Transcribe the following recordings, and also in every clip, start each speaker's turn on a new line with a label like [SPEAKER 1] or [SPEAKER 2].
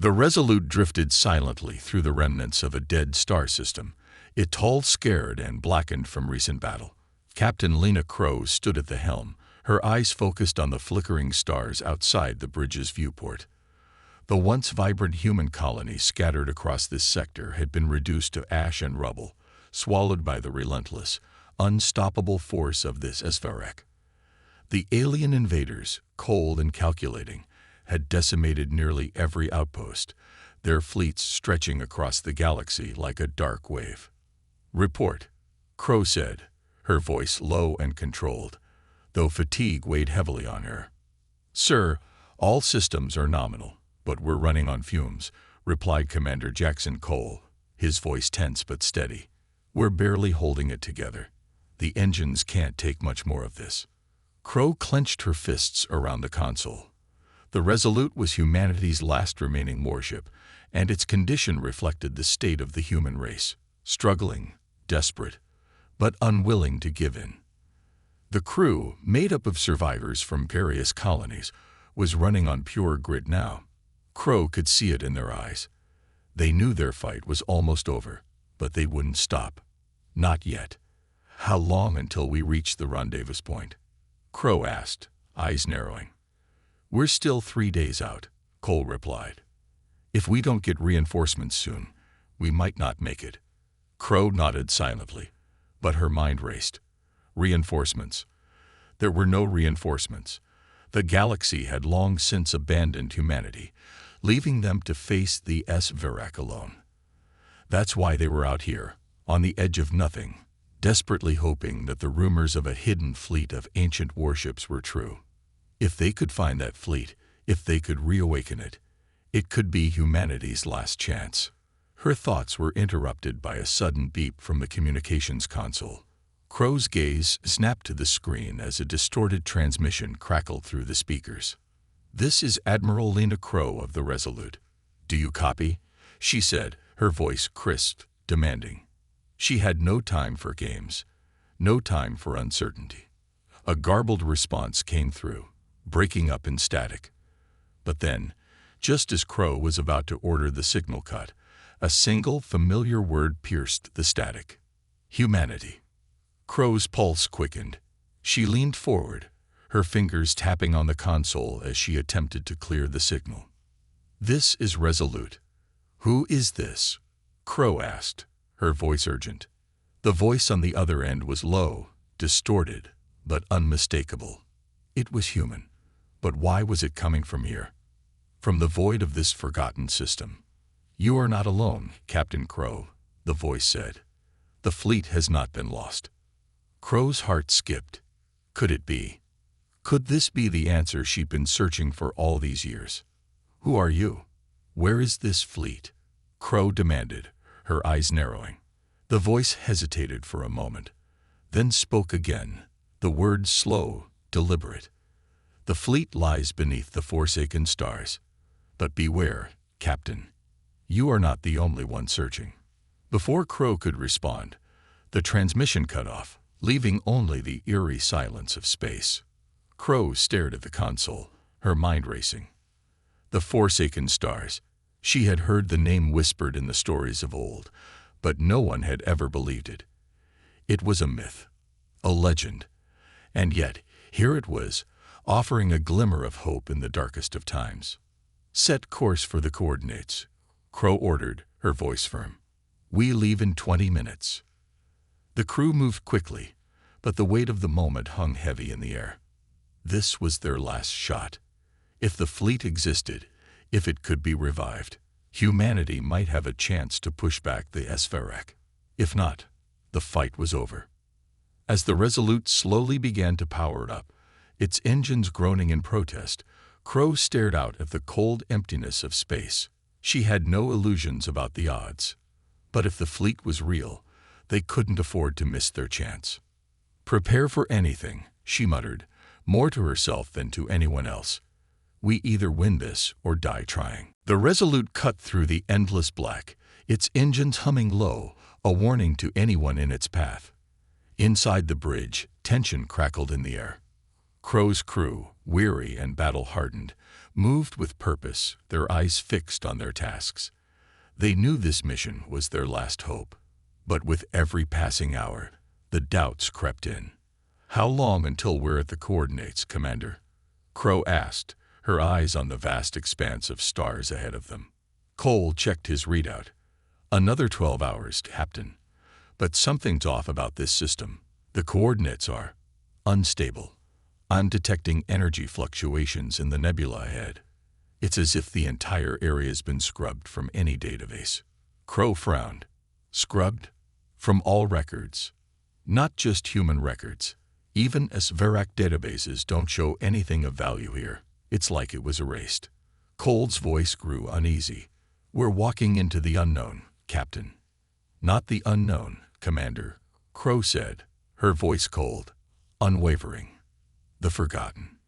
[SPEAKER 1] The Resolute drifted silently through the remnants of a dead star system, it tall, scared, and blackened from recent battle. Captain Lena Crow stood at the helm, her eyes focused on the flickering stars outside the bridge's viewport. The once vibrant human colony scattered across this sector had been reduced to ash and rubble, swallowed by the relentless, unstoppable force of this HFY. The alien invaders, cold and calculating, had decimated nearly every outpost, their fleets stretching across the galaxy like a dark wave. "Report," Crow said, her voice low and controlled, though fatigue weighed heavily on her. "Sir, all systems are nominal, but we're running on fumes," replied Commander Jackson Cole, his voice tense but steady. "We're barely holding it together. The engines can't take much more of this." Crow clenched her fists around the console. The Resolute was humanity's last remaining warship, and its condition reflected the state of the human race, struggling, desperate, but unwilling to give in. The crew, made up of survivors from various colonies, was running on pure grit now. Crow could see it in their eyes. They knew their fight was almost over, but they wouldn't stop. Not yet. "How long until we reach the rendezvous point?" Crow asked, eyes narrowing. "We're still 3 days out," Cole replied. "If we don't get reinforcements soon, we might not make it." Crow nodded silently, but her mind raced. Reinforcements. There were no reinforcements. The galaxy had long since abandoned humanity, leaving them to face the HFY alone. That's why they were out here, on the edge of nothing, desperately hoping that the rumors of a hidden fleet of ancient warships were true. If they could find that fleet, if they could reawaken it, it could be humanity's last chance. Her thoughts were interrupted by a sudden beep from the communications console. Crow's gaze snapped to the screen as a distorted transmission crackled through the speakers. "This is Admiral Lena Crow of the Resolute. Do you copy?" she said, her voice crisp, demanding. She had no time for games, no time for uncertainty. A garbled response came through, breaking up in static. But then, just as Crow was about to order the signal cut, a single familiar word pierced the static. "Humanity." Crow's pulse quickened. She leaned forward, her fingers tapping on the console as she attempted to clear the signal. "This is Resolute." "Who is this?" Crow asked, her voice urgent. The voice on the other end was low, distorted, but unmistakable. It was human. But why was it coming from here? From the void of this forgotten system. "You are not alone, Captain Crow," the voice said. "The fleet has not been lost." Crow's heart skipped. Could it be? Could this be the answer she'd been searching for all these years? "Who are you? Where is this fleet?" Crow demanded, her eyes narrowing. The voice hesitated for a moment, then spoke again, the words slow, deliberate. "The fleet lies beneath the Forsaken Stars. But beware, Captain. You are not the only one searching." Before Crow could respond, the transmission cut off, leaving only the eerie silence of space. Crow stared at the console, her mind racing. The Forsaken Stars. She had heard the name whispered in the stories of old, but no one had ever believed it. It was a myth, a legend, and yet here it was, offering a glimmer of hope in the darkest of times. "Set course for the coordinates," Crow ordered, her voice firm. "We leave in 20 minutes." The crew moved quickly, but the weight of the moment hung heavy in the air. This was their last shot. If the fleet existed, if it could be revived, humanity might have a chance to push back the HFY. If not, the fight was over. As the Resolute slowly began to power up, its engines groaning in protest, Crow stared out at the cold emptiness of space. She had no illusions about the odds. But if the fleet was real, they couldn't afford to miss their chance. "Prepare for anything," she muttered, more to herself than to anyone else. "We either win this or die trying." The Resolute cut through the endless black, its engines humming low, a warning to anyone in its path. Inside the bridge, tension crackled in the air. Crow's crew, weary and battle-hardened, moved with purpose, their eyes fixed on their tasks. They knew this mission was their last hope. But with every passing hour, the doubts crept in. "How long until we're at the coordinates, Commander?" Crow asked, her eyes on the vast expanse of stars ahead of them. Cole checked his readout. "Another 12 hours, Captain. But something's off about this system. The coordinates are unstable. I'm detecting energy fluctuations in the nebula ahead. It's as if the entire area's been scrubbed from any database." Crow frowned. "Scrubbed? From all records? Not just human records. Even SVERAC databases don't show anything of value here. It's like it was erased." Cole's voice grew uneasy. "We're walking into the unknown, Captain." "Not the unknown, Commander," Crow said, her voice cold, unwavering. "The forgotten."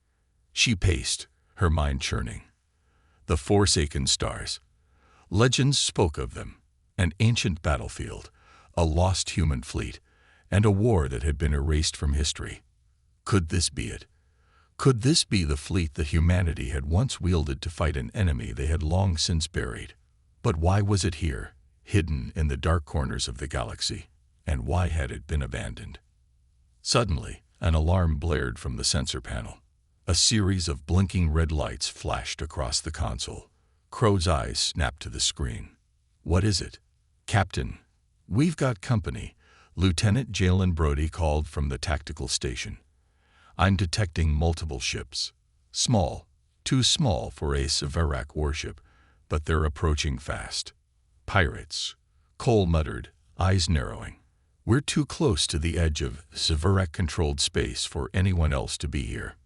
[SPEAKER 1] She paced, her mind churning. The Forsaken Stars. Legends spoke of them. An ancient battlefield, a lost human fleet, and a war that had been erased from history. Could this be it? Could this be the fleet that humanity had once wielded to fight an enemy they had long since buried? But why was it here, hidden in the dark corners of the galaxy, and why had it been abandoned? Suddenly, an alarm blared from the sensor panel. A series of blinking red lights flashed across the console. Crow's eyes snapped to the screen. "What is it?" "Captain, we've got company," Lieutenant Jalen Brody called from the tactical station. "I'm detecting multiple ships. Small, too small for a SVERAC warship, but they're approaching fast." "Pirates," Cole muttered, eyes narrowing. "We're too close to the edge of SVERAC-controlled space for anyone else to be here."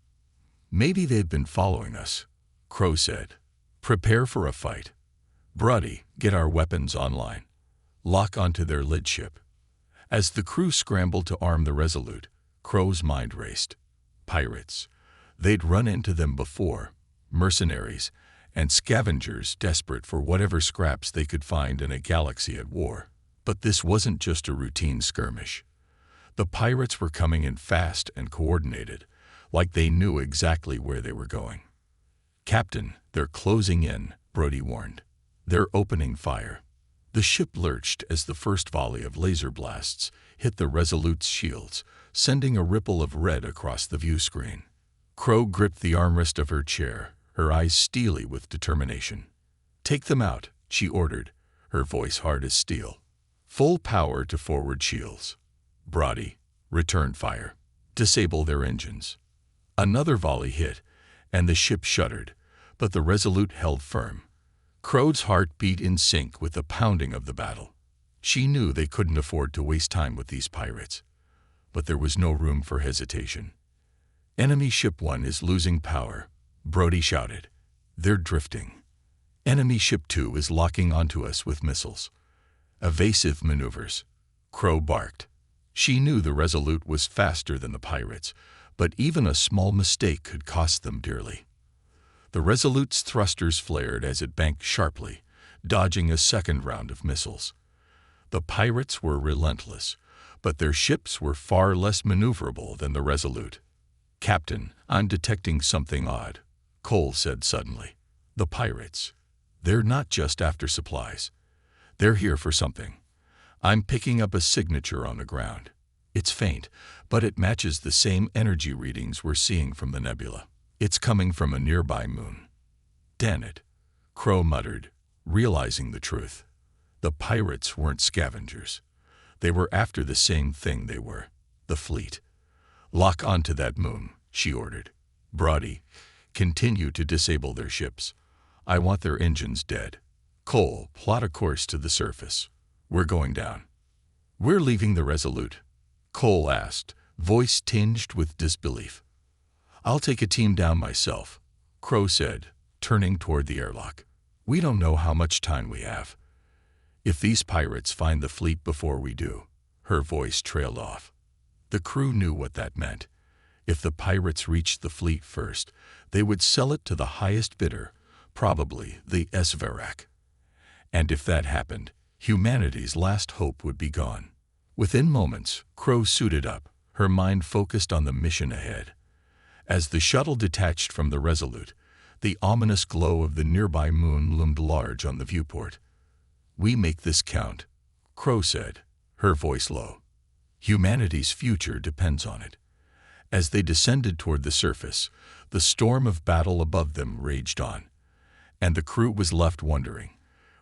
[SPEAKER 1] "Maybe they've been following us," Crow said. "Prepare for a fight. Brody, get our weapons online. Lock onto their lead ship." As the crew scrambled to arm the Resolute, Crow's mind raced. Pirates. They'd run into them before. Mercenaries and scavengers desperate for whatever scraps they could find in a galaxy at war. But this wasn't just a routine skirmish. The pirates were coming in fast and coordinated, like they knew exactly where they were going. "Captain, they're closing in," Brody warned. "They're opening fire." The ship lurched as the first volley of laser blasts hit the Resolute's shields, sending a ripple of red across the view screen. Crow gripped the armrest of her chair, her eyes steely with determination. "Take them out," she ordered, her voice hard as steel. "Full power to forward shields. Brody, return fire. Disable their engines." Another volley hit, and the ship shuddered, but the Resolute held firm. Crow's heart beat in sync with the pounding of the battle. She knew they couldn't afford to waste time with these pirates. But there was no room for hesitation. "Enemy Ship 1 is losing power," Brody shouted. "They're drifting. Enemy Ship 2 is locking onto us with missiles." "Evasive maneuvers," Crow barked. She knew the Resolute was faster than the pirates, but even a small mistake could cost them dearly. The Resolute's thrusters flared as it banked sharply, dodging a second round of missiles. The pirates were relentless, but their ships were far less maneuverable than the Resolute. "Captain, I'm detecting something odd," Cole said suddenly. "The pirates. They're not just after supplies. They're here for something. I'm picking up a signature on the ground. It's faint, but it matches the same energy readings we're seeing from the nebula. It's coming from a nearby moon." "Damn it," Crow muttered, realizing the truth. The pirates weren't scavengers. They were after the same thing they were, the fleet. "Lock onto that moon," she ordered. "Brody, continue to disable their ships. I want their engines dead. Cole, plot a course to the surface. We're going down." "We're leaving the Resolute?" Cole asked, voice tinged with disbelief. "I'll take a team down myself," Crow said, turning toward the airlock. "We don't know how much time we have. If these pirates find the fleet before we do," her voice trailed off. The crew knew what that meant. If the pirates reached the fleet first, they would sell it to the highest bidder, probably the SVERAC. And if that happened, humanity's last hope would be gone. Within moments, Crow suited up, her mind focused on the mission ahead. As the shuttle detached from the Resolute, The ominous glow of the nearby moon loomed large on the viewport. "We make this count," Crow said, her voice low. "Humanity's future depends on it." As they descended toward the surface, the storm of battle above them raged on, and the crew was left wondering,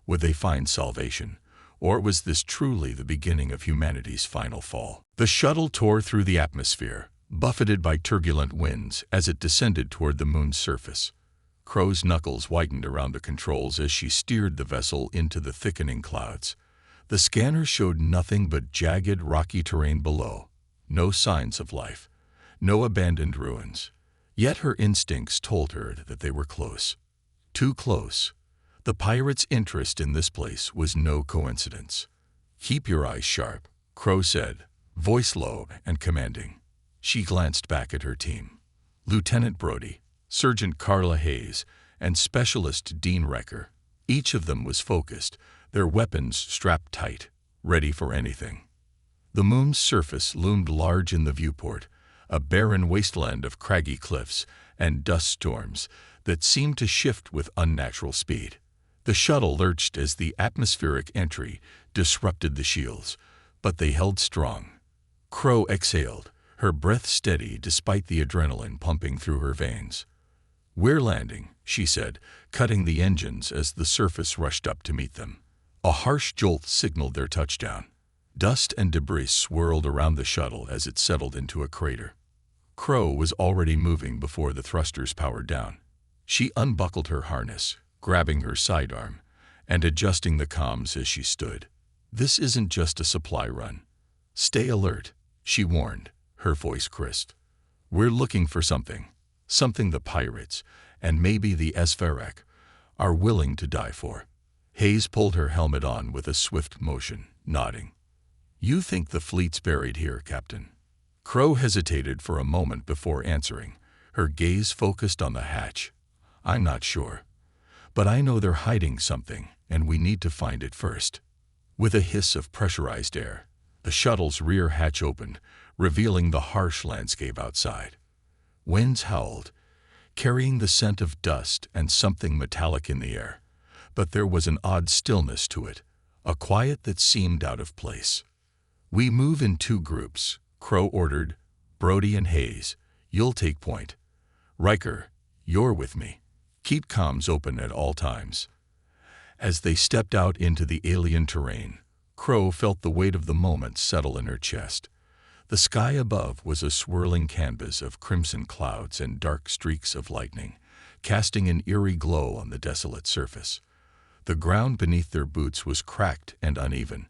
[SPEAKER 1] would they find salvation, or was this truly the beginning of humanity's final fall? The shuttle tore through the atmosphere, buffeted by turbulent winds as it descended toward the moon's surface. Crow's knuckles whitened around the controls as she steered the vessel into the thickening clouds. The scanner showed nothing but jagged, rocky terrain below, no signs of life, no abandoned ruins. Yet her instincts told her that they were close. Too close. The pirates' interest in this place was no coincidence. "Keep your eyes sharp," Crow said, voice low and commanding. She glanced back at her team. Lieutenant Brody, Sergeant Carla Hayes, and Specialist Dean Recker. Each of them was focused, their weapons strapped tight, ready for anything. The moon's surface loomed large in the viewport, a barren wasteland of craggy cliffs and dust storms that seemed to shift with unnatural speed. The shuttle lurched as the atmospheric entry disrupted the shields, but they held strong. Crow exhaled, her breath steady despite the adrenaline pumping through her veins. "We're landing," she said, cutting the engines as the surface rushed up to meet them. A harsh jolt signaled their touchdown. Dust and debris swirled around the shuttle as it settled into a crater. Crow was already moving before the thrusters powered down. She unbuckled her harness, grabbing her sidearm, and adjusting the comms as she stood. "This isn't just a supply run. Stay alert," she warned, her voice crisp. "We're looking for something the pirates, and maybe the HFY, are willing to die for." Hayes pulled her helmet on with a swift motion, nodding. "You think the fleet's buried here, Captain?" Crow hesitated for a moment before answering, her gaze focused on the hatch. "I'm not sure. But I know they're hiding something, and we need to find it first." With a hiss of pressurized air, the shuttle's rear hatch opened, revealing the harsh landscape outside. Winds howled, carrying the scent of dust and something metallic in the air. But there was an odd stillness to it, a quiet that seemed out of place. "We move in 2 groups," Crow ordered. "Brody and Hayes, you'll take point. Riker, you're with me. Keep comms open at all times." As they stepped out into the alien terrain, Crow felt the weight of the moment settle in her chest. The sky above was a swirling canvas of crimson clouds and dark streaks of lightning, casting an eerie glow on the desolate surface. The ground beneath their boots was cracked and uneven,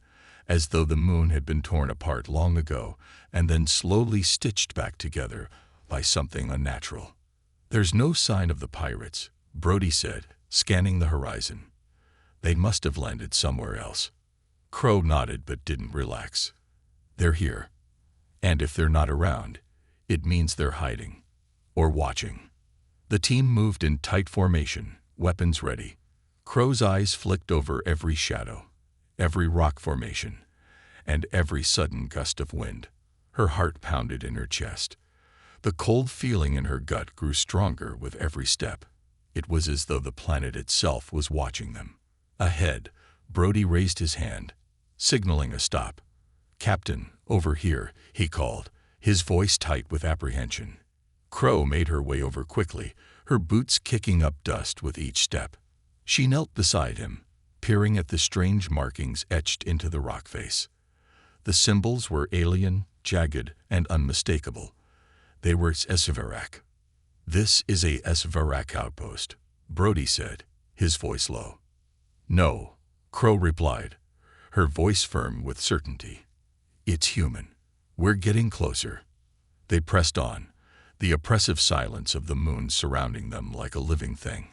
[SPEAKER 1] as though the moon had been torn apart long ago and then slowly stitched back together by something unnatural. "There's no sign of the pirates," Brody said, scanning the horizon. "They must have landed somewhere else." Crow nodded but didn't relax. "They're here. And if they're not around, it means they're hiding. Or watching." The team moved in tight formation, weapons ready. Crow's eyes flicked over every shadow, every rock formation, and every sudden gust of wind. Her heart pounded in her chest. The cold feeling in her gut grew stronger with every step. It was as though the planet itself was watching them. Ahead, Brody raised his hand, signaling a stop. "Captain, over here," he called, his voice tight with apprehension. Crow made her way over quickly, her boots kicking up dust with each step. She knelt beside him, peering at the strange markings etched into the rock face. The symbols were alien, jagged, and unmistakable. They were HFY. "This is a HFY outpost," Brody said, his voice low. "No," Crow replied, her voice firm with certainty. "It's human. We're getting closer." They pressed on, the oppressive silence of the moon surrounding them like a living thing.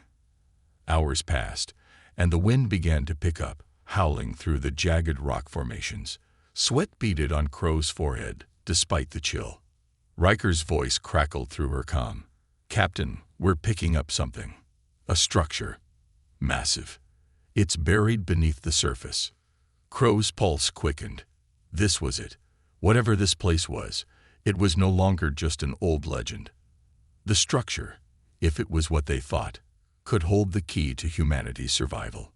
[SPEAKER 1] Hours passed, and the wind began to pick up, howling through the jagged rock formations. Sweat beaded on Crow's forehead, despite the chill. Riker's voice crackled through her comm. "Captain, we're picking up something. A structure. Massive. It's buried beneath the surface." Crow's pulse quickened. This was it. Whatever this place was, it was no longer just an old legend. The structure, if it was what they thought, could hold the key to humanity's survival.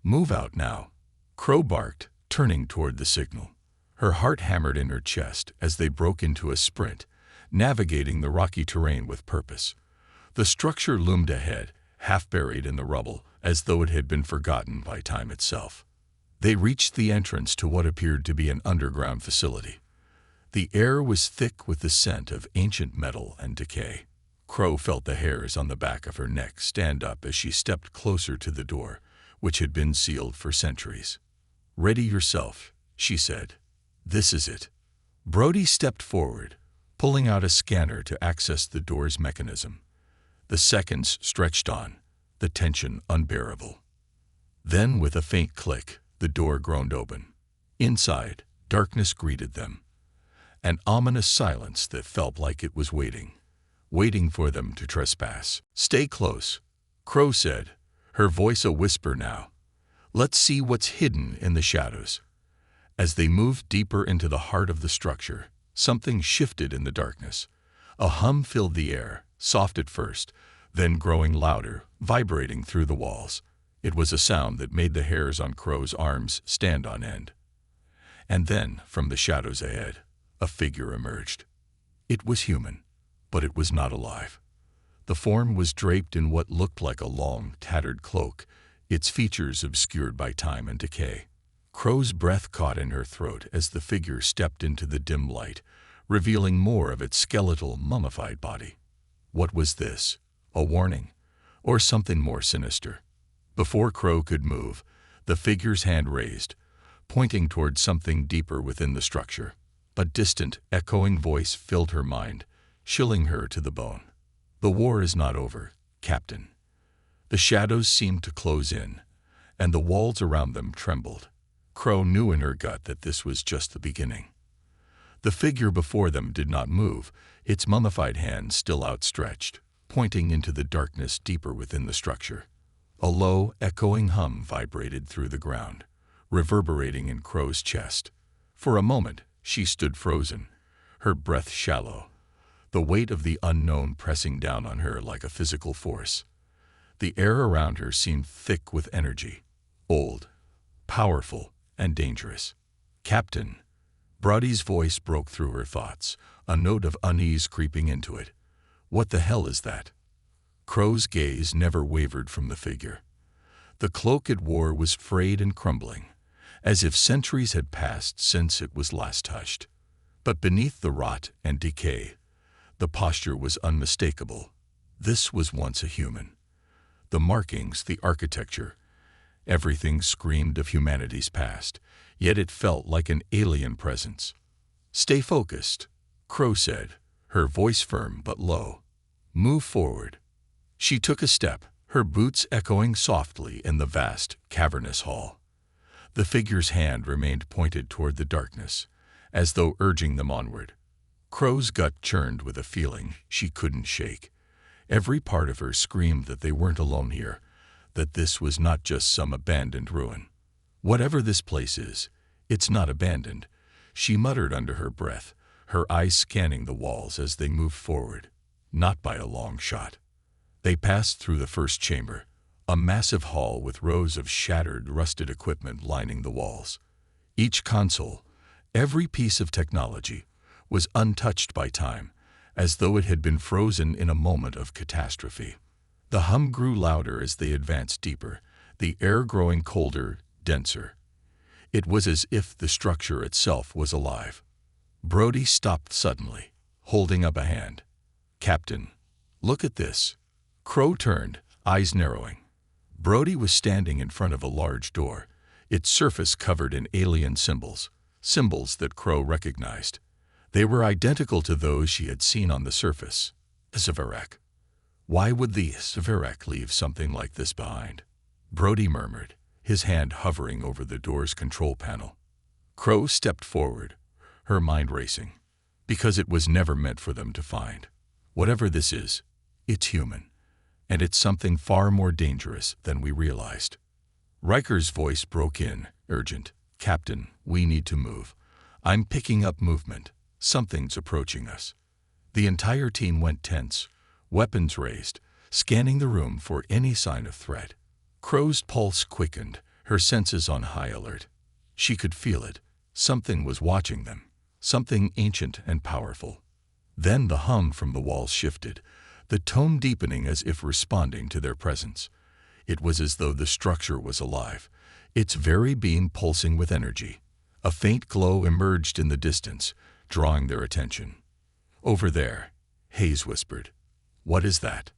[SPEAKER 1] "Move out now," Crow barked, turning toward the signal. Her heart hammered in her chest as they broke into a sprint, navigating the rocky terrain with purpose. The structure loomed ahead, half buried in the rubble, as though it had been forgotten by time itself. They reached the entrance to what appeared to be an underground facility. The air was thick with the scent of ancient metal and decay. Crow felt the hairs on the back of her neck stand up as she stepped closer to the door, which had been sealed for centuries. "Ready yourself," she said. "This is it." Brody stepped forward, pulling out a scanner to access the door's mechanism. The seconds stretched on, the tension unbearable. Then, with a faint click, the door groaned open. Inside, darkness greeted them. An ominous silence that felt like it was waiting for them to trespass. "Stay close," Crow said, her voice a whisper now. "Let's see what's hidden in the shadows." As they moved deeper into the heart of the structure, something shifted in the darkness. A hum filled the air, soft at first, then growing louder, vibrating through the walls. It was a sound that made the hairs on Crow's arms stand on end. And then, from the shadows ahead, a figure emerged. It was human, but it was not alive. The form was draped in what looked like a long, tattered cloak, its features obscured by time and decay. Crow's breath caught in her throat as the figure stepped into the dim light, revealing more of its skeletal, mummified body. What was this? A warning? Or something more sinister? Before Crow could move, the figure's hand raised, pointing toward something deeper within the structure. A distant, echoing voice filled her mind, chilling her to the bone. "The war is not over, Captain." The shadows seemed to close in, and the walls around them trembled. Crow knew in her gut that this was just the beginning. The figure before them did not move, its mummified hand still outstretched, pointing into the darkness deeper within the structure. A low, echoing hum vibrated through the ground, reverberating in Crow's chest. For a moment, she stood frozen, her breath shallow, the weight of the unknown pressing down on her like a physical force. The air around her seemed thick with energy, old, powerful, and dangerous. "Captain," Brody's voice broke through her thoughts, a note of unease creeping into it. "What the hell is that?" Crow's gaze never wavered from the figure. The cloak it wore was frayed and crumbling, as if centuries had passed since it was last touched. But beneath the rot and decay, the posture was unmistakable. This was once a human. The markings, the architecture, everything screamed of humanity's past, yet it felt like an alien presence. "Stay focused," Crow said, her voice firm but low. "Move forward." She took a step, her boots echoing softly in the vast, cavernous hall. The figure's hand remained pointed toward the darkness, as though urging them onward. Crow's gut churned with a feeling she couldn't shake. Every part of her screamed that they weren't alone here, that this was not just some abandoned ruin. "Whatever this place is, it's not abandoned," she muttered under her breath, her eyes scanning the walls as they moved forward. Not by a long shot. They passed through the first chamber, a massive hall with rows of shattered, rusted equipment lining the walls. Each console, every piece of technology, was untouched by time, as though it had been frozen in a moment of catastrophe. The hum grew louder as they advanced deeper, the air growing colder, denser. It was as if the structure itself was alive. Brody stopped suddenly, holding up a hand. "Captain, look at this." Crow turned, eyes narrowing. Brody was standing in front of a large door, its surface covered in alien symbols, symbols that Crow recognized. They were identical to those she had seen on the surface. Zverek. Why would the Zverek leave something like this behind? Brody murmured, his hand hovering over the door's control panel. Crow stepped forward, her mind racing, because it was never meant for them to find. Whatever this is, it's human, and it's something far more dangerous than we realized. Riker's voice broke in, urgent. "Captain, we need to move. I'm picking up movement. Something's approaching us." The entire team went tense, weapons raised, scanning the room for any sign of threat. Crow's pulse quickened, her senses on high alert. She could feel it. Something was watching them, something ancient and powerful. Then the hum from the walls shifted, the tone deepening as if responding to their presence. It was as though the structure was alive, its very being pulsing with energy. A faint glow emerged in the distance, drawing their attention. "Over there," Hayes whispered. "What is that?"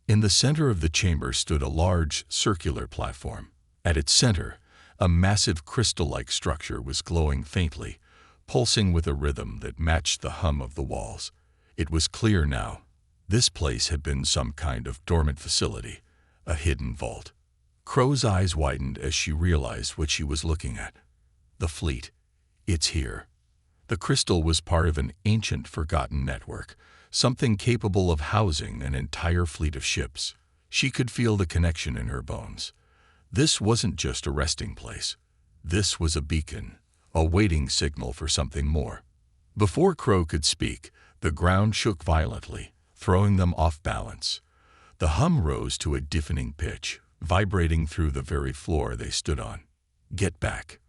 [SPEAKER 1] In the center of the chamber stood a large, circular platform. At its center, a massive crystal-like structure was glowing faintly, pulsing with a rhythm that matched the hum of the walls. It was clear now. This place had been some kind of dormant facility, a hidden vault. Crow's eyes widened as she realized what she was looking at. The fleet. It's here. The crystal was part of an ancient, forgotten network, something capable of housing an entire fleet of ships. She could feel the connection in her bones. This wasn't just a resting place. This was a beacon, a waiting signal for something more. Before Crow could speak, the ground shook violently, throwing them off balance. The hum rose to a deafening pitch, vibrating through the very floor they stood on. "Get back,"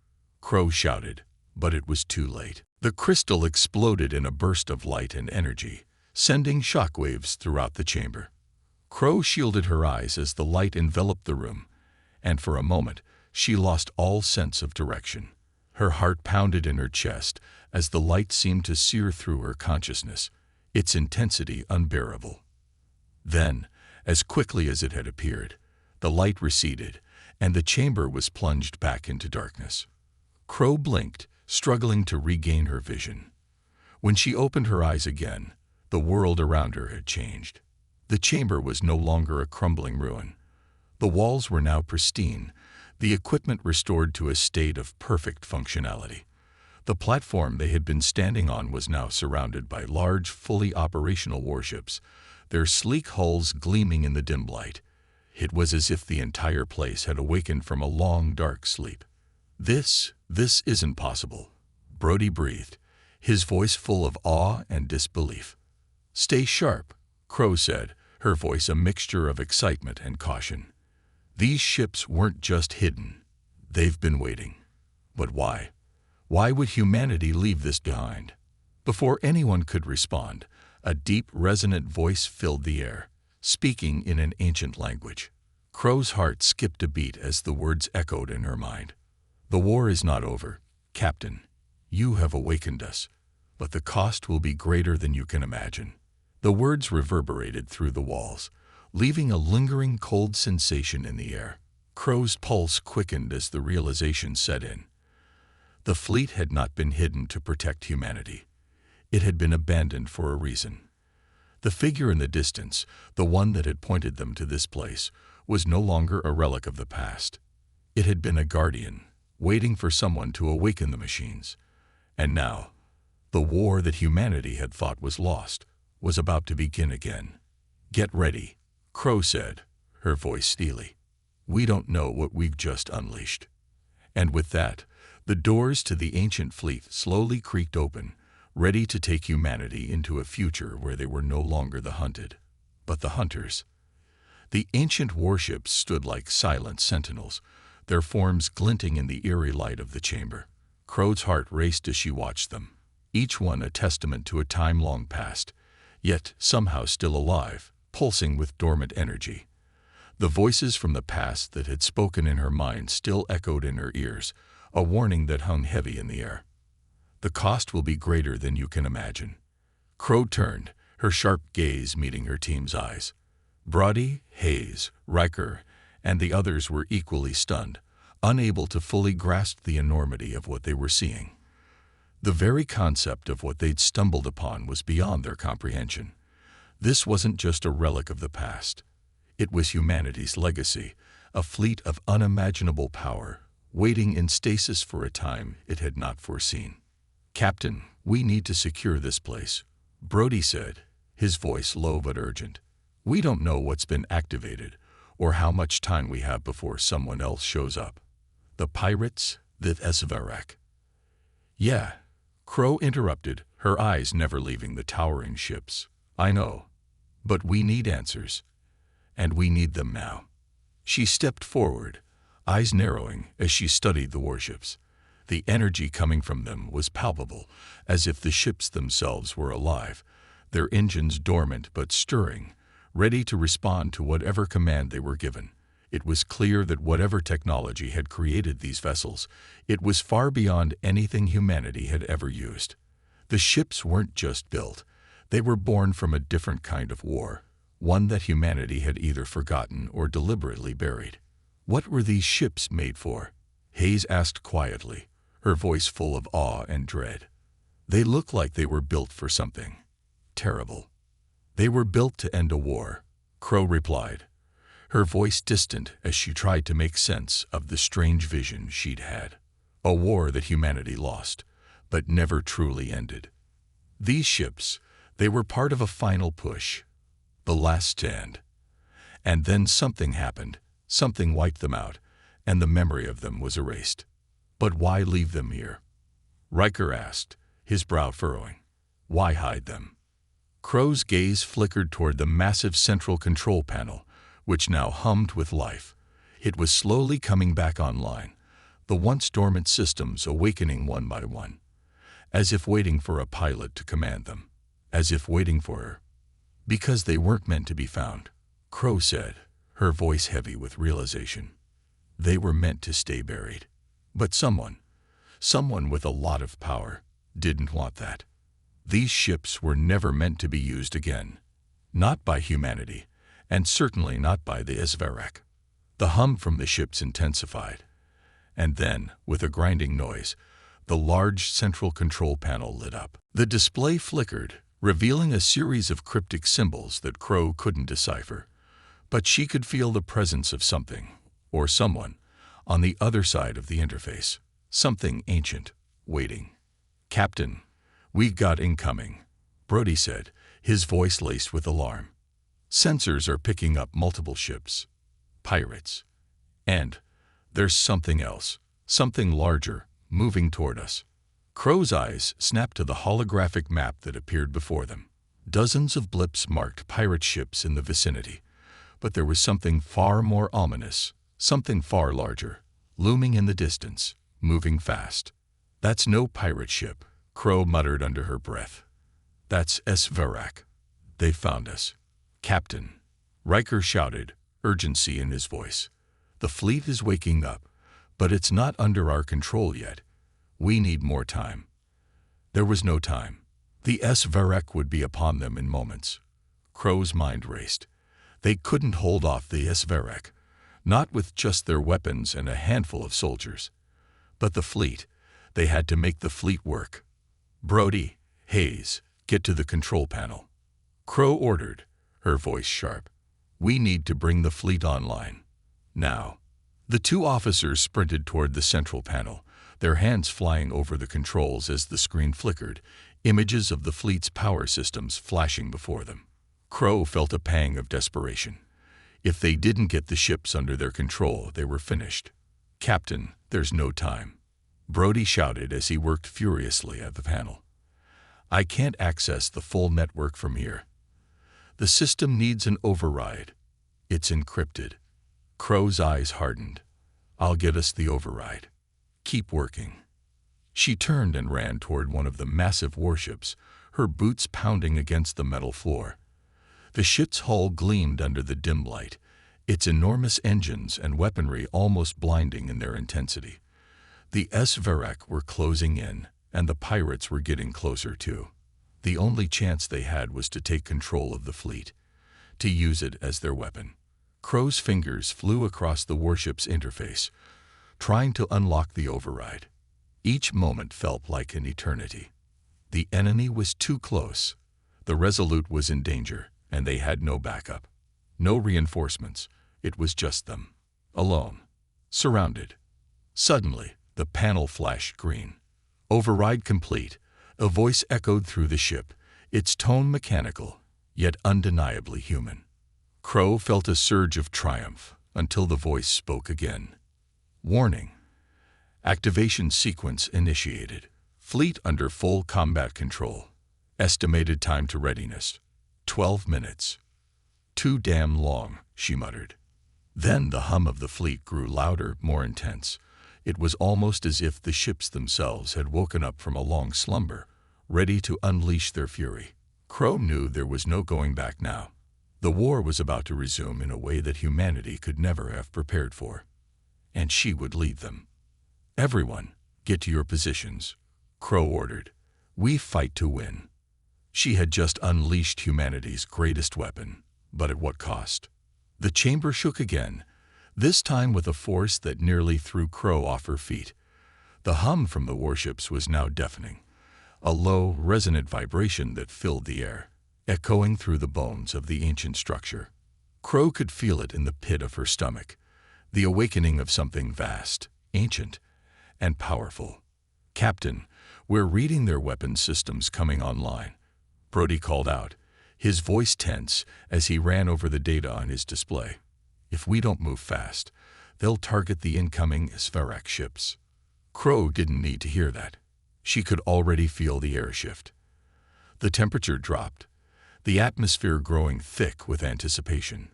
[SPEAKER 1] Crow shouted, but it was too late. The crystal exploded in a burst of light and energy, sending shockwaves throughout the chamber. Crow shielded her eyes as the light enveloped the room, and for a moment she lost all sense of direction. Her heart pounded in her chest as the light seemed to sear through her consciousness, its intensity unbearable. Then, as quickly as it had appeared, the light receded, and the chamber was plunged back into darkness. Crow blinked, struggling to regain her vision. When she opened her eyes again, the world around her had changed. The chamber was no longer a crumbling ruin. The walls were now pristine, the equipment restored to a state of perfect functionality. The platform they had been standing on was now surrounded by large, fully operational warships, their sleek hulls gleaming in the dim light. It was as if the entire place had awakened from a long, dark sleep. This isn't possible," Brody breathed, his voice full of awe and disbelief. "Stay sharp," Crow said, her voice a mixture of excitement and caution. "These ships weren't just hidden. They've been waiting. But why? Why would humanity leave this behind?" Before anyone could respond, a deep, resonant voice filled the air, speaking in an ancient language. Crow's heart skipped a beat as the words echoed in her mind. "The war is not over, Captain. You have awakened us, but the cost will be greater than you can imagine." The words reverberated through the walls, leaving a lingering cold sensation in the air. Crow's pulse quickened as the realization set in. The fleet had not been hidden to protect humanity. It had been abandoned for a reason. The figure in the distance, the one that had pointed them to this place, was no longer a relic of the past. It had been a guardian, waiting for someone to awaken the machines. And now, the war that humanity had thought was lost was about to begin again. "Get ready," Crow said, her voice steely. "We don't know what we've just unleashed." And with that, the doors to the ancient fleet slowly creaked open, ready to take humanity into a future where they were no longer the hunted, but the hunters. The ancient warships stood like silent sentinels, their forms glinting in the eerie light of the chamber. Crow's heart raced as she watched them, each one a testament to a time long past, yet somehow still alive, pulsing with dormant energy. The voices from the past that had spoken in her mind still echoed in her ears, a warning that hung heavy in the air. "The cost will be greater than you can imagine." Crow turned, her sharp gaze meeting her team's eyes. Brody, Hayes, Riker, and the others were equally stunned, unable to fully grasp the enormity of what they were seeing. The very concept of what they'd stumbled upon was beyond their comprehension. This wasn't just a relic of the past. It was humanity's legacy, a fleet of unimaginable power, waiting in stasis for a time it had not foreseen. "Captain, we need to secure this place," Brody said, his voice low but urgent. "We don't know what's been activated, or how much time we have before someone else shows up." "The pirates, the HFY." "Yeah," Crow interrupted, her eyes never leaving the towering ships. "I know. But we need answers. and we need them now. She stepped forward, eyes narrowing as she studied the warships. The energy coming from them was palpable, as if the ships themselves were alive, their engines dormant but stirring, ready to respond to whatever command they were given. It was clear that whatever technology had created these vessels, it was far beyond anything humanity had ever used. The ships weren't just built. They were born from a different kind of war, one that humanity had either forgotten or deliberately buried. What were these ships made for? Hayes asked quietly, her voice full of awe and dread. They looked like they were built for something terrible. They were built to end a war, Crow replied, her voice distant as she tried to make sense of the strange vision she'd had. A war that humanity lost, but never truly ended. These ships, they were part of a final push, the last stand. And then something happened, something wiped them out, and the memory of them was erased. But why leave them here? Riker asked, his brow furrowing. Why hide them? Crow's gaze flickered toward the massive central control panel, which now hummed with life. It was slowly coming back online, the once dormant systems awakening one by one, as if waiting for a pilot to command them, as if waiting for her. Because they weren't meant to be found, Crow said, her voice heavy with realization. They were meant to stay buried. But someone with a lot of power, didn't want that. These ships were never meant to be used again. Not by humanity, and certainly not by the Esverak. The hum from the ships intensified. And then, with a grinding noise, the large central control panel lit up. The display flickered, revealing a series of cryptic symbols that Crow couldn't decipher. But she could feel the presence of something, or someone, on the other side of the interface. Something ancient, waiting. Captain, we've got incoming, Brody said, his voice laced with alarm. Sensors are picking up multiple ships. Pirates. And there's something else, something larger, moving toward us. Crow's eyes snapped to the holographic map that appeared before them. Dozens of blips marked pirate ships in the vicinity. But there was something far more ominous, something far larger, looming in the distance, moving fast. That's no pirate ship, Crow muttered under her breath. That's Esverak. They found us. Captain, Riker shouted, urgency in his voice. The fleet is waking up, but it's not under our control yet. We need more time. There was no time. The Esverak would be upon them in moments. Crow's mind raced. They couldn't hold off the Esverak, not with just their weapons and a handful of soldiers. But the fleet, they had to make the fleet work. Brody, Hayes, get to the control panel. Crow ordered, her voice sharp. We need to bring the fleet online. Now. The two officers sprinted toward the central panel, their hands flying over the controls as the screen flickered, images of the fleet's power systems flashing before them. Crow felt a pang of desperation. If they didn't get the ships under their control, they were finished. Captain, there's no time, Brody shouted as he worked furiously at the panel. I can't access the full network from here. The system needs an override. It's encrypted. Crow's eyes hardened. I'll get us the override. Keep working. She turned and ran toward one of the massive warships, her boots pounding against the metal floor. The ship's hull gleamed under the dim light, its enormous engines and weaponry almost blinding in their intensity. The Esverak were closing in, and the pirates were getting closer too. The only chance they had was to take control of the fleet, to use it as their weapon. Crow's fingers flew across the warship's interface, trying to unlock the override. Each moment felt like an eternity. The enemy was too close. The Resolute was in danger, and they had no backup. No reinforcements. It was just them. Alone. Surrounded. Suddenly, the panel flashed green. Override complete. A voice echoed through the ship, its tone mechanical, yet undeniably human. Crow felt a surge of triumph until the voice spoke again. Warning. Activation sequence initiated. Fleet under full combat control. Estimated time to readiness. 12 minutes. Too damn long, she muttered. Then the hum of the fleet grew louder, more intense. It was almost as if the ships themselves had woken up from a long slumber, ready to unleash their fury. Crow knew there was no going back now. The war was about to resume in a way that humanity could never have prepared for. And she would lead them. "Everyone, get to your positions," Crow ordered. "We fight to win." She had just unleashed humanity's greatest weapon, but at what cost? The chamber shook again, this time with a force that nearly threw Crow off her feet. The hum from the warships was now deafening, a low, resonant vibration that filled the air, echoing through the bones of the ancient structure. Crow could feel it in the pit of her stomach, the awakening of something vast, ancient, and powerful. "Captain, we're reading their weapon systems coming online," Brody called out, his voice tense as he ran over the data on his display. "If we don't move fast, they'll target the incoming Spherac ships." Crow didn't need to hear that. She could already feel the air shift. The temperature dropped, the atmosphere growing thick with anticipation.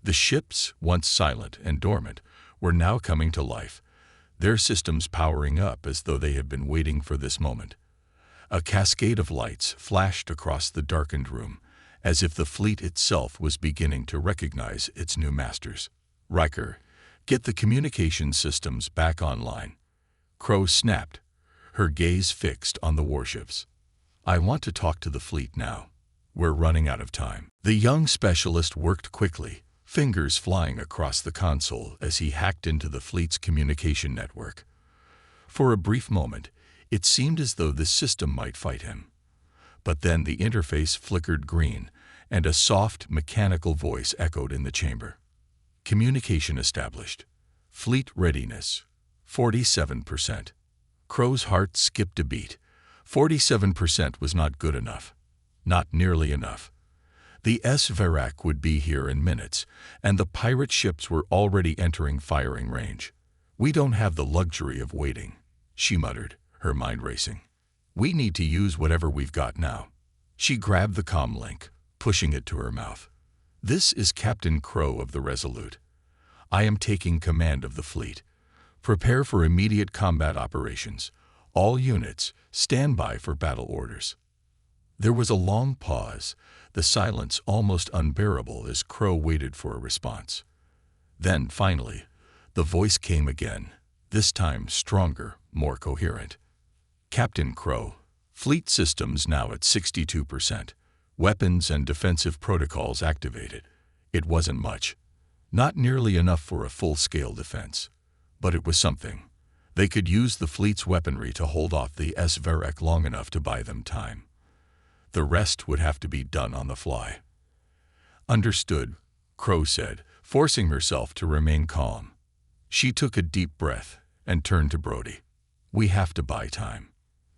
[SPEAKER 1] The ships, once silent and dormant, were now coming to life, their systems powering up as though they had been waiting for this moment. A cascade of lights flashed across the darkened room, as if the fleet itself was beginning to recognize its new masters. "Riker, get the communication systems back online," Crow snapped, her gaze fixed on the warships. "I want to talk to the fleet now. We're running out of time." The young specialist worked quickly, fingers flying across the console as he hacked into the fleet's communication network. For a brief moment, it seemed as though the system might fight him. But then the interface flickered green, and a soft, mechanical voice echoed in the chamber. "Communication established. Fleet readiness. 47%. Crow's heart skipped a beat. 47% was not good enough. Not nearly enough. The Spherac would be here in minutes, and the pirate ships were already entering firing range. "We don't have the luxury of waiting," she muttered, her mind racing. "We need to use whatever we've got now." She grabbed the comm link, pushing it to her mouth. "This is Captain Crow of the Resolute. I am taking command of the fleet. Prepare for immediate combat operations. All units, stand by for battle orders." There was a long pause, the silence almost unbearable as Crow waited for a response. Then, finally, the voice came again, this time stronger, more coherent. "Captain Crow, fleet systems now at 62%. Weapons and defensive protocols activated. It wasn't much. Not nearly enough for a full-scale defense. But it was something. They could use the fleet's weaponry to hold off the Spherac long enough to buy them time. The rest would have to be done on the fly." "Understood," Crow said, forcing herself to remain calm. She took a deep breath and turned to Brody. "We have to buy time.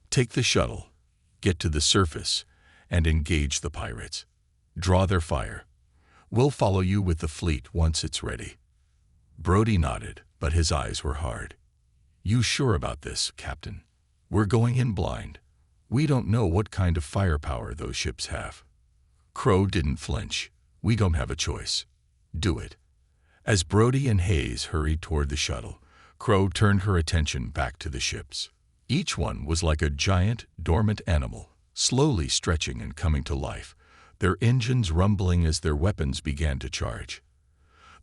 [SPEAKER 1] Take the shuttle, get to the surface, and engage the pirates. Draw their fire. We'll follow you with the fleet once it's ready." Brody nodded, but his eyes were hard. "You sure about this, Captain? We're going in blind. We don't know what kind of firepower those ships have." Crow didn't flinch. "We don't have a choice. Do it." As Brody and Hayes hurried toward the shuttle, Crow turned her attention back to the ships. Each one was like a giant, dormant animal, slowly stretching and coming to life, their engines rumbling as their weapons began to charge.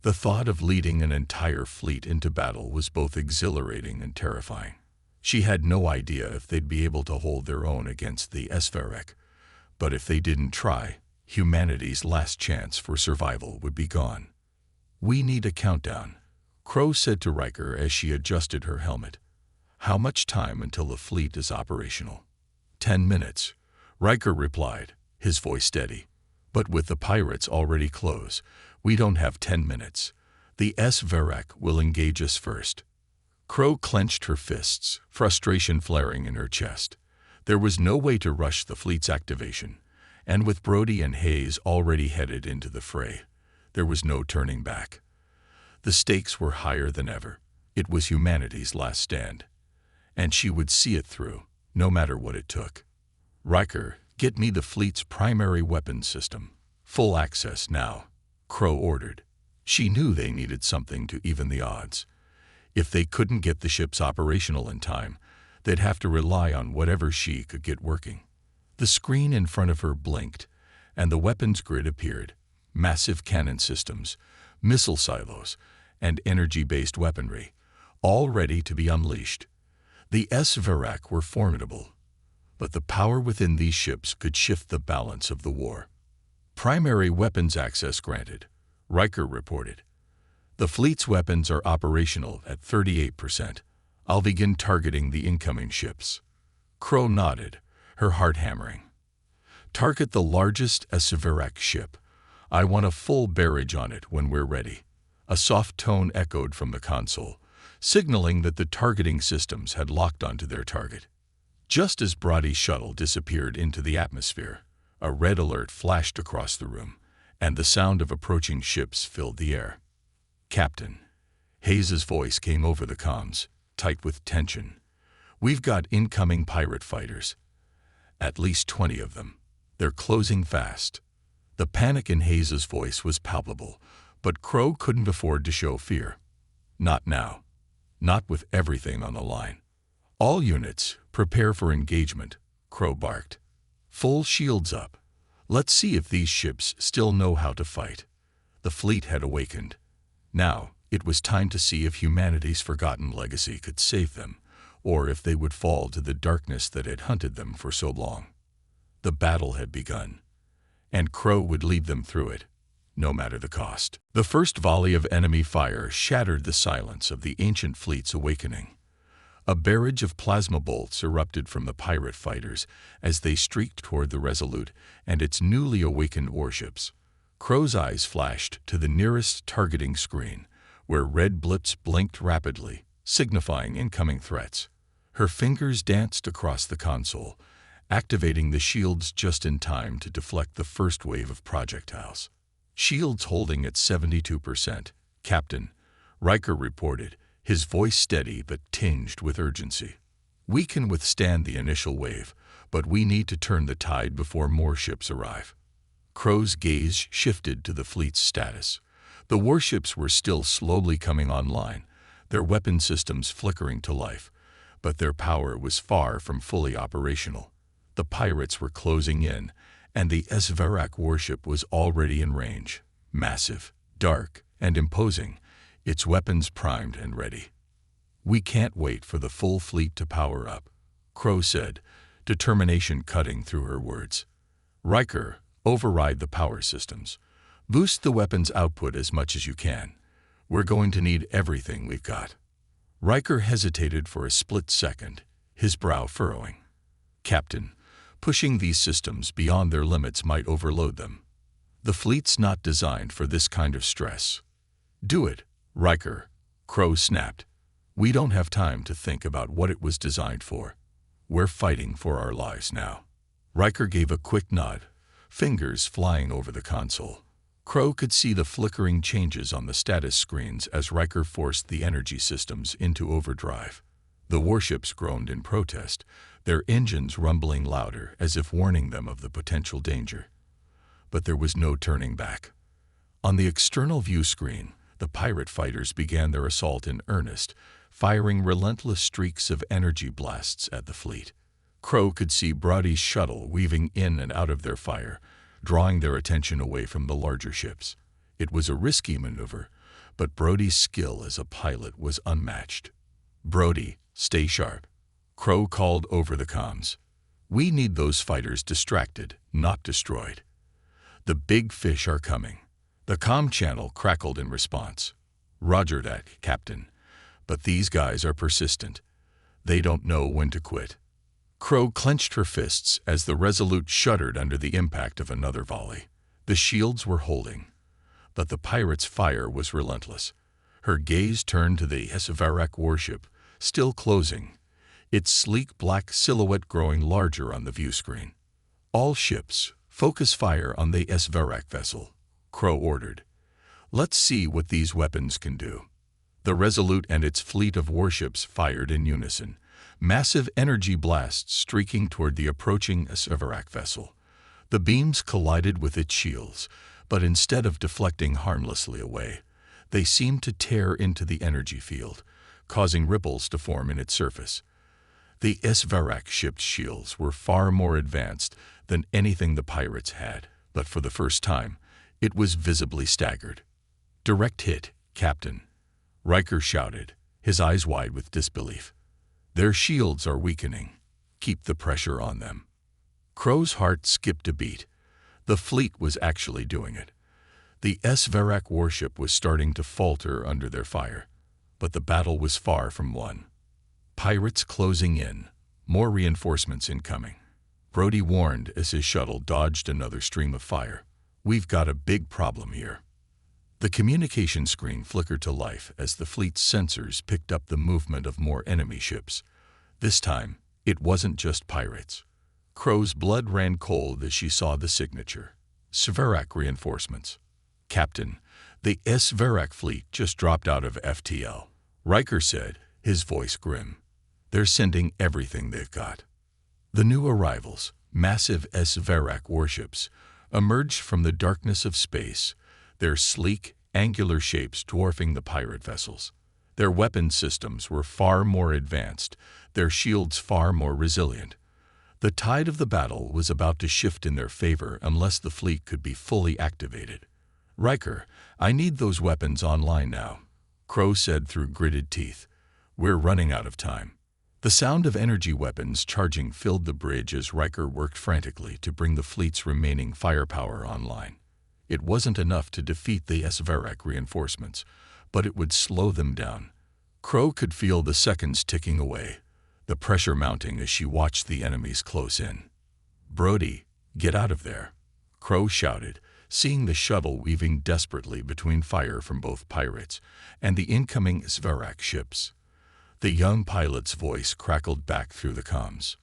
[SPEAKER 1] The thought of leading an entire fleet into battle was both exhilarating and terrifying. She had no idea if they'd be able to hold their own against the Spherac, but if they didn't try, humanity's last chance for survival would be gone. "We need a countdown," Crow said to Riker as she adjusted her helmet. "How much time until the fleet is operational?" 10 minutes, Riker replied, his voice steady. "But with the pirates already close, we don't have 10 minutes. The Spherac will engage us first." Crow clenched her fists, frustration flaring in her chest. There was no way to rush the fleet's activation, and with Brody and Hayes already headed into the fray, there was no turning back. The stakes were higher than ever. It was humanity's last stand, and she would see it through, no matter what it took. "Riker, get me the fleet's primary weapons system. Full access now." Crow ordered. She knew they needed something to even the odds. If they couldn't get the ships operational in time, they'd have to rely on whatever she could get working. The screen in front of her blinked, and the weapons grid appeared. Massive cannon systems, missile silos, and energy-based weaponry, all ready to be unleashed. The HFY were formidable, but the power within these ships could shift the balance of the war. Primary weapons access granted, Riker reported. The fleet's weapons are operational at 38%. I'll begin targeting the incoming ships. Crow nodded, her heart hammering. Target the largest HFY ship. I want a full barrage on it when we're ready. A soft tone echoed from the console, signaling that the targeting systems had locked onto their target. Just as Brody's shuttle disappeared into the atmosphere, a red alert flashed across the room, and the sound of approaching ships filled the air. Captain. Hayes's voice came over the comms, tight with tension. We've got incoming pirate fighters. At least 20 of them. They're closing fast. The panic in Hayes's voice was palpable, but Crow couldn't afford to show fear. Not now. Not with everything on the line. All units, prepare for engagement, Crow barked. Full shields up. Let's see if these ships still know how to fight. The fleet had awakened. Now, it was time to see if humanity's forgotten legacy could save them, or if they would fall to the darkness that had hunted them for so long. The battle had begun, and Crow would lead them through it, no matter the cost. The first volley of enemy fire shattered the silence of the ancient fleet's awakening. A barrage of plasma bolts erupted from the pirate fighters as they streaked toward the Resolute and its newly awakened warships. Crow's eyes flashed to the nearest targeting screen, where red blips blinked rapidly, signifying incoming threats. Her fingers danced across the console, activating the shields just in time to deflect the first wave of projectiles. Shields holding at 72%, Captain, Riker reported, his voice steady but tinged with urgency. We can withstand the initial wave, but we need to turn the tide before more ships arrive. Crow's gaze shifted to the fleet's status. The warships were still slowly coming online, their weapon systems flickering to life, but their power was far from fully operational. The pirates were closing in, and the HFY warship was already in range, massive, dark, and imposing, its weapons primed and ready. We can't wait for the full fleet to power up, Crow said, determination cutting through her words. Riker, override the power systems. Boost the weapons output as much as you can. We're going to need everything we've got. Riker hesitated for a split second, his brow furrowing. Captain, pushing these systems beyond their limits might overload them. The fleet's not designed for this kind of stress. Do it, Riker, Crow snapped. We don't have time to think about what it was designed for. We're fighting for our lives now. Riker gave a quick nod, fingers flying over the console. Crow could see the flickering changes on the status screens as Riker forced the energy systems into overdrive. The warships groaned in protest, their engines rumbling louder as if warning them of the potential danger. But there was no turning back. On the external view screen, the pirate fighters began their assault in earnest, firing relentless streaks of energy blasts at the fleet. Crow could see Brody's shuttle weaving in and out of their fire, drawing their attention away from the larger ships. It was a risky maneuver, but Brody's skill as a pilot was unmatched. Brody, stay sharp, Crow called over the comms. We need those fighters distracted, not destroyed. The big fish are coming. The comm channel crackled in response. Roger that, Captain. But these guys are persistent. They don't know when to quit. Crow clenched her fists as the Resolute shuddered under the impact of another volley. The shields were holding, but the pirate's fire was relentless. Her gaze turned to the HFY warship, still closing, its sleek black silhouette growing larger on the view screen. All ships, focus fire on the HFY vessel, Crow ordered. Let's see what these weapons can do. The Resolute and its fleet of warships fired in unison, massive energy blasts streaking toward the approaching HFY vessel. The beams collided with its shields, but instead of deflecting harmlessly away, they seemed to tear into the energy field, causing ripples to form in its surface. The HFY ship's shields were far more advanced than anything the pirates had, but for the first time, it was visibly staggered. "Direct hit, Captain," Riker shouted, his eyes wide with disbelief. "Their shields are weakening. Keep the pressure on them." Crow's heart skipped a beat. The fleet was actually doing it. The HFY warship was starting to falter under their fire, but the battle was far from won. Pirates closing in, more reinforcements incoming. Brody warned as his shuttle dodged another stream of fire. "We've got a big problem here." The communication screen flickered to life as the fleet's sensors picked up the movement of more enemy ships. This time, it wasn't just pirates. Crow's blood ran cold as she saw the signature. "Svarak reinforcements." "Captain, the Svarak fleet just dropped out of FTL," Riker said, his voice grim. "They're sending everything they've got." The new arrivals, massive Svarak warships, emerged from the darkness of space, their sleek, angular shapes dwarfing the pirate vessels. Their weapon systems were far more advanced, their shields far more resilient. The tide of the battle was about to shift in their favor unless the fleet could be fully activated. "Riker, I need those weapons online now," Crow said through gritted teeth. "We're running out of time." The sound of energy weapons charging filled the bridge as Riker worked frantically to bring the fleet's remaining firepower online. It wasn't enough to defeat the Svarak reinforcements, but it would slow them down. Crow could feel the seconds ticking away, the pressure mounting as she watched the enemies close in. "Brody, get out of there," Crow shouted, seeing the shuttle weaving desperately between fire from both pirates and the incoming Svarak ships. The young pilot's voice crackled back through the comms.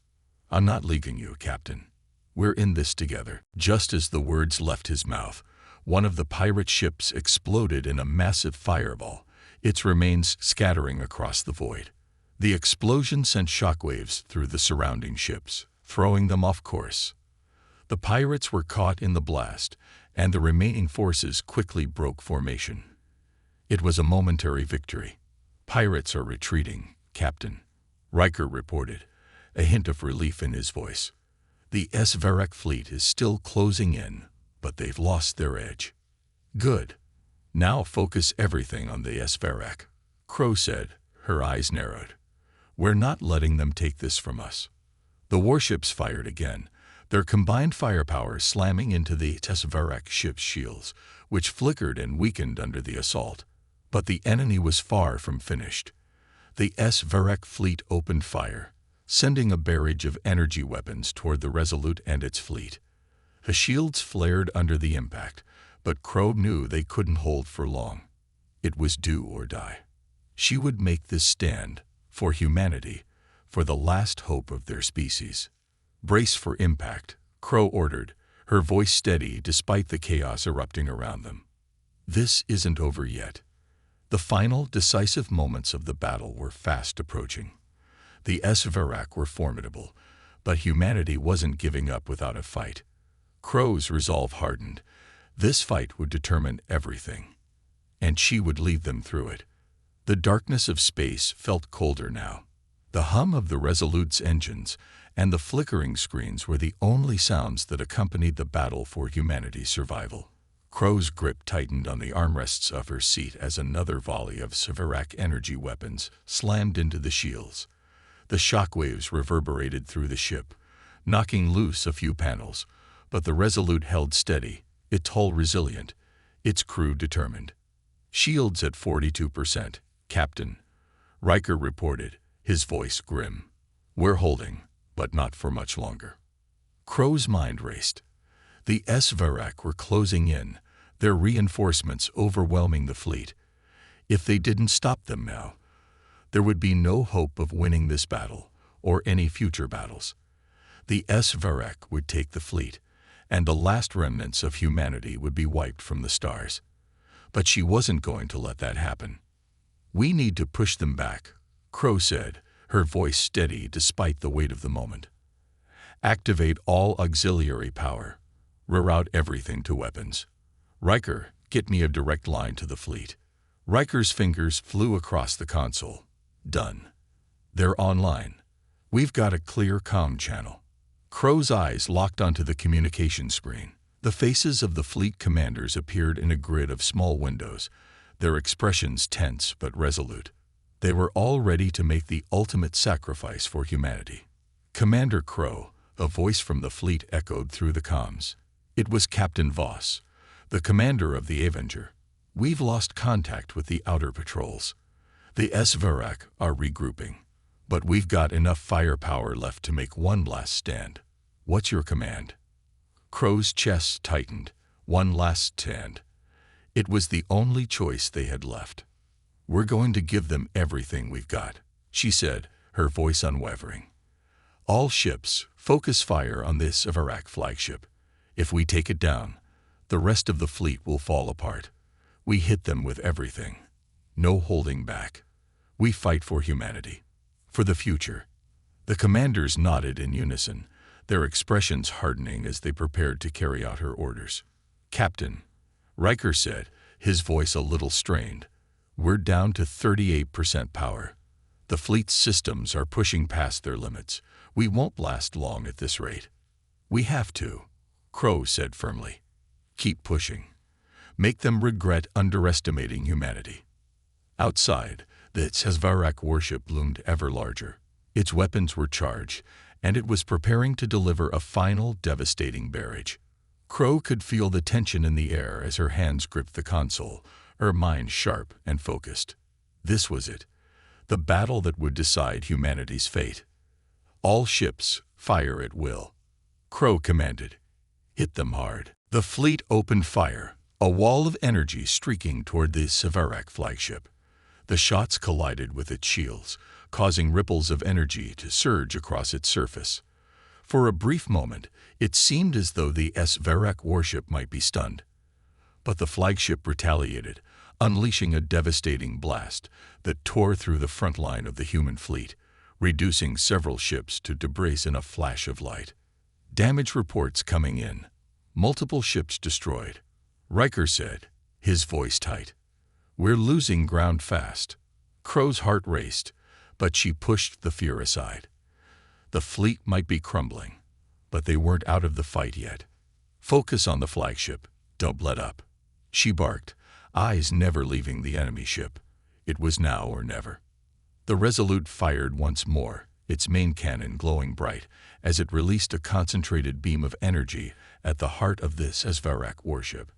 [SPEAKER 1] "I'm not leaving you, Captain. We're in this together." Just as the words left his mouth, one of the pirate ships exploded in a massive fireball, its remains scattering across the void. The explosion sent shockwaves through the surrounding ships, throwing them off course. The pirates were caught in the blast, and the remaining forces quickly broke formation. It was a momentary victory. "Pirates are retreating, Captain," Riker reported, a hint of relief in his voice. "The Svarak fleet is still closing in, but they've lost their edge." "Good. Now focus everything on the Svarak," Crow said, her eyes narrowed. "We're not letting them take this from us." The warships fired again, their combined firepower slamming into the Svarak ship's shields, which flickered and weakened under the assault. But the enemy was far from finished. The Svarak fleet opened fire, sending a barrage of energy weapons toward the Resolute and its fleet. The shields flared under the impact, but Crow knew they couldn't hold for long. It was do or die. She would make this stand, for humanity, for the last hope of their species. "Brace for impact," Crow ordered, her voice steady despite the chaos erupting around them. This isn't over yet. The final, decisive moments of the battle were fast approaching. The Svarak were formidable, but humanity wasn't giving up without a fight. Crow's resolve hardened. This fight would determine everything, and she would lead them through it. The darkness of space felt colder now. The hum of the Resolute's engines and the flickering screens were the only sounds that accompanied the battle for humanity's survival. Crow's grip tightened on the armrests of her seat as another volley of Svarak energy weapons slammed into the shields. The shockwaves reverberated through the ship, knocking loose a few panels, but the Resolute held steady, its hull resilient, its crew determined. "Shields at 42%, Captain," Riker reported, his voice grim. "We're holding, but not for much longer." Crow's mind raced. The Svarak were closing in, their reinforcements overwhelming the fleet. If they didn't stop them now, there would be no hope of winning this battle or any future battles. The Svarak would take the fleet, and the last remnants of humanity would be wiped from the stars. But she wasn't going to let that happen. "We need to push them back," Crow said, her voice steady despite the weight of the moment. "Activate all auxiliary power. Reroute everything to weapons. Riker, get me a direct line to the fleet. Riker's fingers flew across the console. Done. They're online. We've got a clear comm channel. Crow's eyes locked onto the communication screen. The faces of the fleet commanders appeared in a grid of small windows, their expressions tense but resolute. They were all ready to make the ultimate sacrifice for humanity. Commander Crow, a voice from the fleet echoed through the comms. It was Captain Voss, the commander of the Avenger. We've lost contact with the outer patrols. The Svarak are regrouping, but we've got enough firepower left to make one last stand. What's your command? Crow's chest tightened. One last stand. It was the only choice they had left. We're going to give them everything we've got, she said, her voice unwavering. All ships, focus fire on this Svarak flagship. If we take it down, the rest of the fleet will fall apart. We hit them with everything. No holding back. We fight for humanity. For the future. The commanders nodded in unison, their expressions hardening as they prepared to carry out her orders. Captain, Riker said, his voice a little strained, we're down to 38% power. The fleet's systems are pushing past their limits. We won't last long at this rate. We have to, Crow said firmly. Keep pushing. Make them regret underestimating humanity. Outside, the Svarak warship loomed ever larger. Its weapons were charged, and it was preparing to deliver a final devastating barrage. Crow could feel the tension in the air as her hands gripped the console, her mind sharp and focused. This was it, the battle that would decide humanity's fate. All ships, fire at will. Crow commanded. Hit them hard. The fleet opened fire, a wall of energy streaking toward the Svarak flagship. The shots collided with its shields, causing ripples of energy to surge across its surface. For a brief moment, it seemed as though the Svarak warship might be stunned. But the flagship retaliated, unleashing a devastating blast that tore through the front line of the human fleet, reducing several ships to debris in a flash of light. Damage reports coming in. Multiple ships destroyed. Riker said, his voice tight. We're losing ground fast. Crow's heart raced, but she pushed the fear aside. The fleet might be crumbling, but they weren't out of the fight yet. Focus on the flagship. Don't let up. She barked, eyes never leaving the enemy ship. It was now or never. The Resolute fired once more, its main cannon glowing bright as it released a concentrated beam of energy at the heart of this Svarak warship.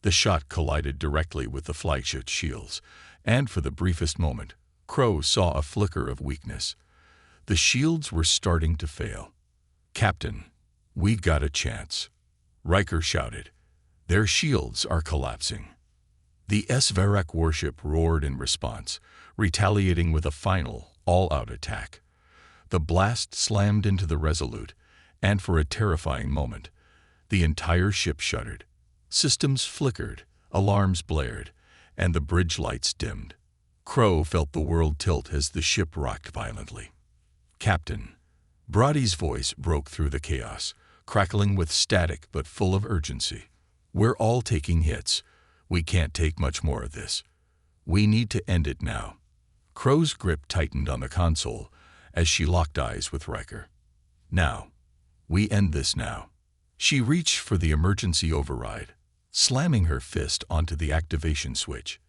[SPEAKER 1] The shot collided directly with the flagship's shields, and for the briefest moment, Crow saw a flicker of weakness. The shields were starting to fail. Captain, we've got a chance, Riker shouted. Their shields are collapsing. The Svarak warship roared in response, retaliating with a final, all-out attack. The blast slammed into the Resolute, and for a terrifying moment, the entire ship shuddered. Systems flickered, alarms blared, and the bridge lights dimmed. Crow felt the world tilt as the ship rocked violently. Captain, Brody's voice broke through the chaos, crackling with static but full of urgency. We're all taking hits. We can't take much more of this. We need to end it now. Crow's grip tightened on the console as she locked eyes with Riker. Now. We end this now. She reached for the emergency override, slamming her fist onto the activation switch.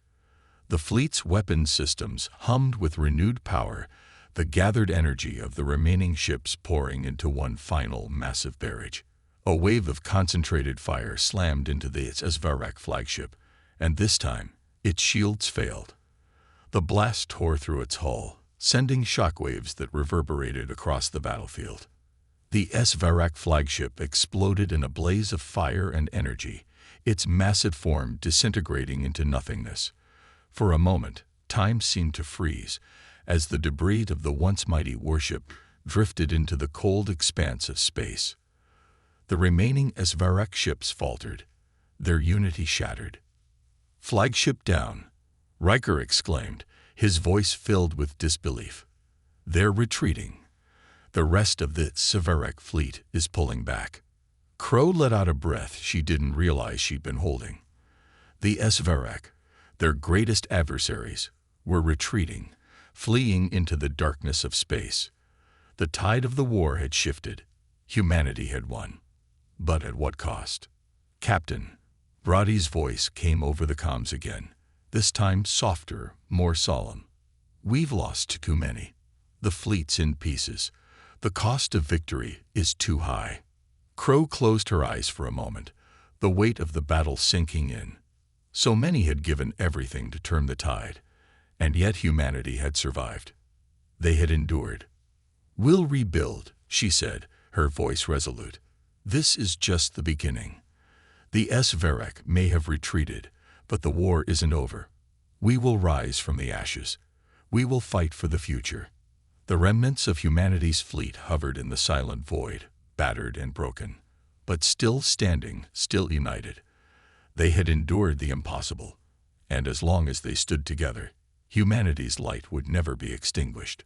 [SPEAKER 1] The fleet's weapons systems hummed with renewed power, the gathered energy of the remaining ships pouring into one final massive barrage. A wave of concentrated fire slammed into the Svarak flagship, and this time, its shields failed. The blast tore through its hull, sending shockwaves that reverberated across the battlefield. The Svarak flagship exploded in a blaze of fire and energy, its massive form disintegrating into nothingness. For a moment, time seemed to freeze, as the debris of the once mighty warship drifted into the cold expanse of space. The remaining Svarak ships faltered, their unity shattered. Flagship down, Riker exclaimed, his voice filled with disbelief. They're retreating. The rest of the Svarak fleet is pulling back. Crow let out a breath she didn't realize she'd been holding. The Svarak, their greatest adversaries, were retreating, fleeing into the darkness of space. The tide of the war had shifted. Humanity had won. But at what cost? Captain Brody's voice came over the comms again, this time softer, more solemn. We've lost too many. The fleet's in pieces. The cost of victory is too high. Crow closed her eyes for a moment, the weight of the battle sinking in. So many had given everything to turn the tide, and yet humanity had survived. They had endured. "We'll rebuild," she said, her voice resolute. "This is just the beginning. The Svarak may have retreated, but the war isn't over. We will rise from the ashes. We will fight for the future." The remnants of humanity's fleet hovered in the silent void, battered and broken, but still standing, still united. They had endured the impossible, and as long as they stood together, humanity's light would never be extinguished.